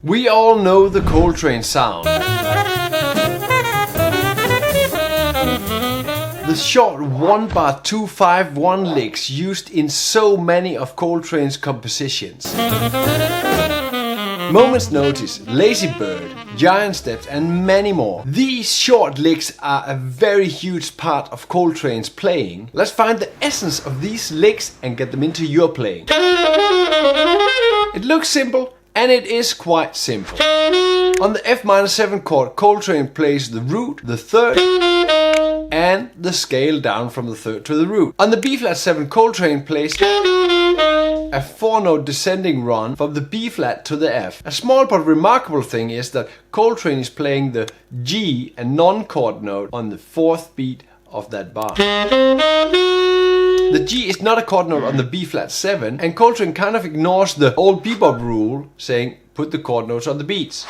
We all know the Coltrane sound. The short 1-bar 2-5-1 licks used in so many of Coltrane's compositions. Moment's Notice, Lazy Bird, Giant Steps and many more. These short licks are a very huge part of Coltrane's playing. Let's find the essence of these licks and get them into your playing. It looks simple, and it is quite simple. On the F-7 chord, Coltrane plays the root, the third, and the scale down from the third to the root. On the B-flat-7, Coltrane plays a 4-note descending run from the B-flat to the F. A small but remarkable thing is that Coltrane is playing the G and non-chord note on the 4th beat of that bar. The G is not a chord note on the B-flat-7, and Coltrane kind of ignores the old bebop rule saying put the chord notes on the beats.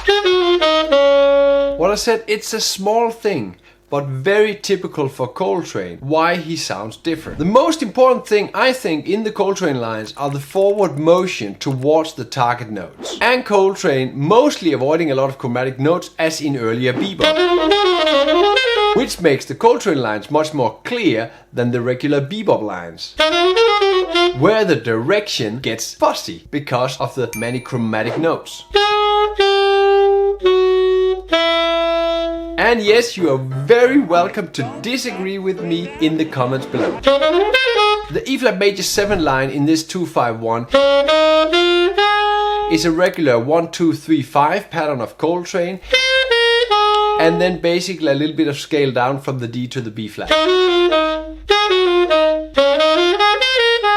What I said, it's a small thing, but very typical for Coltrane, why he sounds different. The most important thing I think in the Coltrane lines are the forward motion towards the target notes. And Coltrane mostly avoiding a lot of chromatic notes as in earlier bebop. Which makes the Coltrane lines much more clear than the regular bebop lines, where the direction gets fuzzy because of the many chromatic notes. And yes, you are very welcome to disagree with me in the comments below. The E-flat major 7 line in this 2-5-1 is a regular 1-2-3-5 pattern of Coltrane, and then basically a little bit of scale down from the D to the B flat.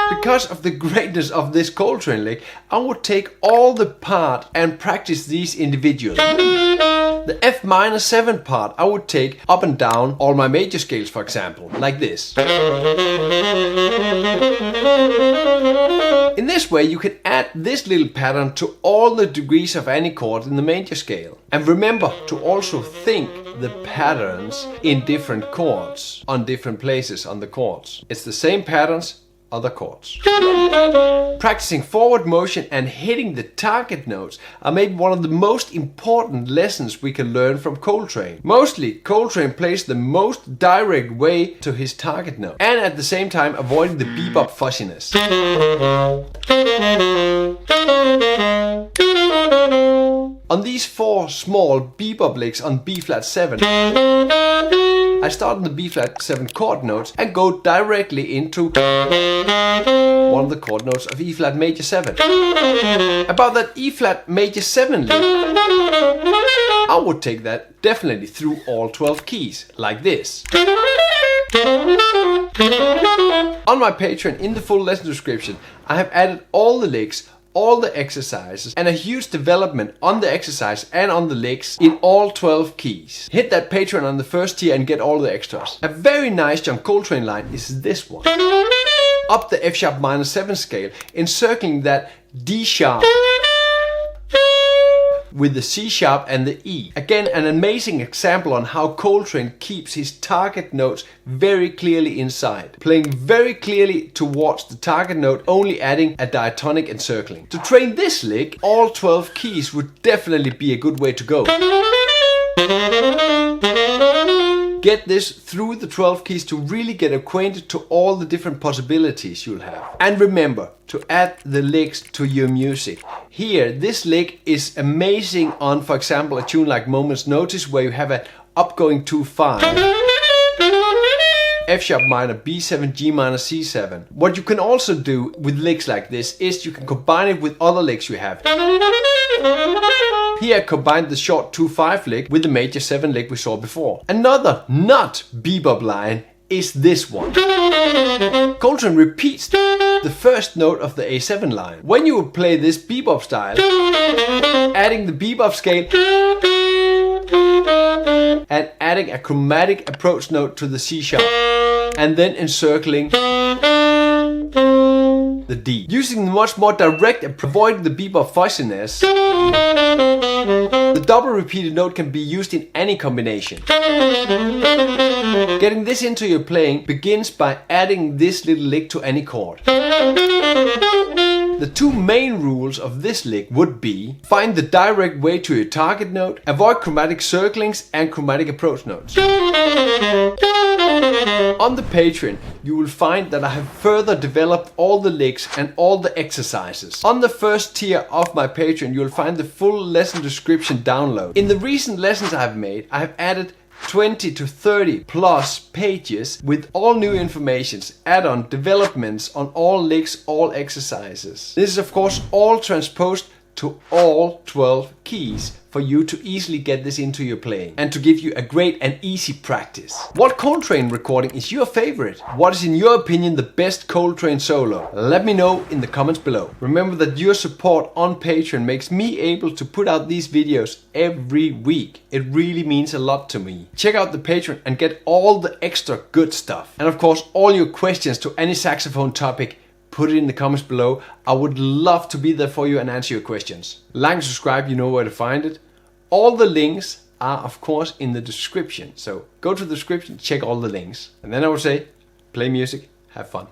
Because of the greatness of this Coltrane lick, I would take all the part and practice these individually. The F-7 part I would take up and down all my major scales, for example, like this. In this way you can add this little pattern to all the degrees of any chord in the major scale. And remember to also think the patterns in different chords, on different places on the chords. It's the same patterns, other chords. Practicing forward motion and hitting the target notes are maybe one of the most important lessons we can learn from Coltrane. Mostly, Coltrane plays the most direct way to his target note, and at the same time avoiding the bebop fuzziness. On these 4 small bebop licks on B-flat-7, I start on the B-flat-7 chord notes and go directly into one of the chord notes of E-flat major 7. About that E-flat major 7 lick, I would take that definitely through all 12 keys, like this. On my Patreon, in the full lesson description, I have added all the licks, all the exercises, and a huge development on the exercise and on the licks in all 12 keys. Hit that Patreon on the first tier and get all the extras. A very nice John Coltrane line is this one. Up the F-7 scale, encircling that D sharp with the C sharp and the E. Again, an amazing example on how Coltrane keeps his target notes very clearly inside. Playing very clearly towards the target note, only adding a diatonic encircling. To train this lick, all 12 keys would definitely be a good way to go. Get this through the 12 keys to really get acquainted to all the different possibilities you'll have. And remember to add the licks to your music. Here, this lick is amazing on, for example, a tune like Moment's Notice, where you have an upgoing 2-5, F-sharp minor, B7, G minor, C7. What you can also do with licks like this is you can combine it with other licks you have. Here I combined the short 2-5 lick with the major 7 lick we saw before. Another not bebop line is this one. Coltrane repeats the first note of the A7 line. When you would play this bebop style, adding the bebop scale and adding a chromatic approach note to the C sharp, and then encircling the D. Using the much more direct and avoiding the bebop fuzziness, the double repeated note can be used in any combination. Getting this into your playing begins by adding this little lick to any chord. The The two main rules of this lick would be: find the direct way to your target note, avoid chromatic circlings and chromatic approach notes. On the Patreon, you will find that I have further developed all the licks and all the exercises. On the first tier of my Patreon, you will find the full lesson description download. In the recent lessons I have made, I have added 20 to 30 plus pages with all new informations, add-on developments on all licks, all exercises. This is of course all transposed to all 12 keys for you to easily get this into your playing and to give you a great and easy practice. What Coltrane recording is your favorite? What is in your opinion the best Coltrane solo? Let me know in the comments below. Remember that your support on Patreon makes me able to put out these videos every week. It really means a lot to me. Check out the Patreon and get all the extra good stuff. And of course all your questions to any saxophone topic, put it in the comments below. I would love to be there for you and answer your questions. Like and subscribe, you know where to find it. All the links are of course in the description. So go to the description, check all the links. And then I would say, play music, have fun.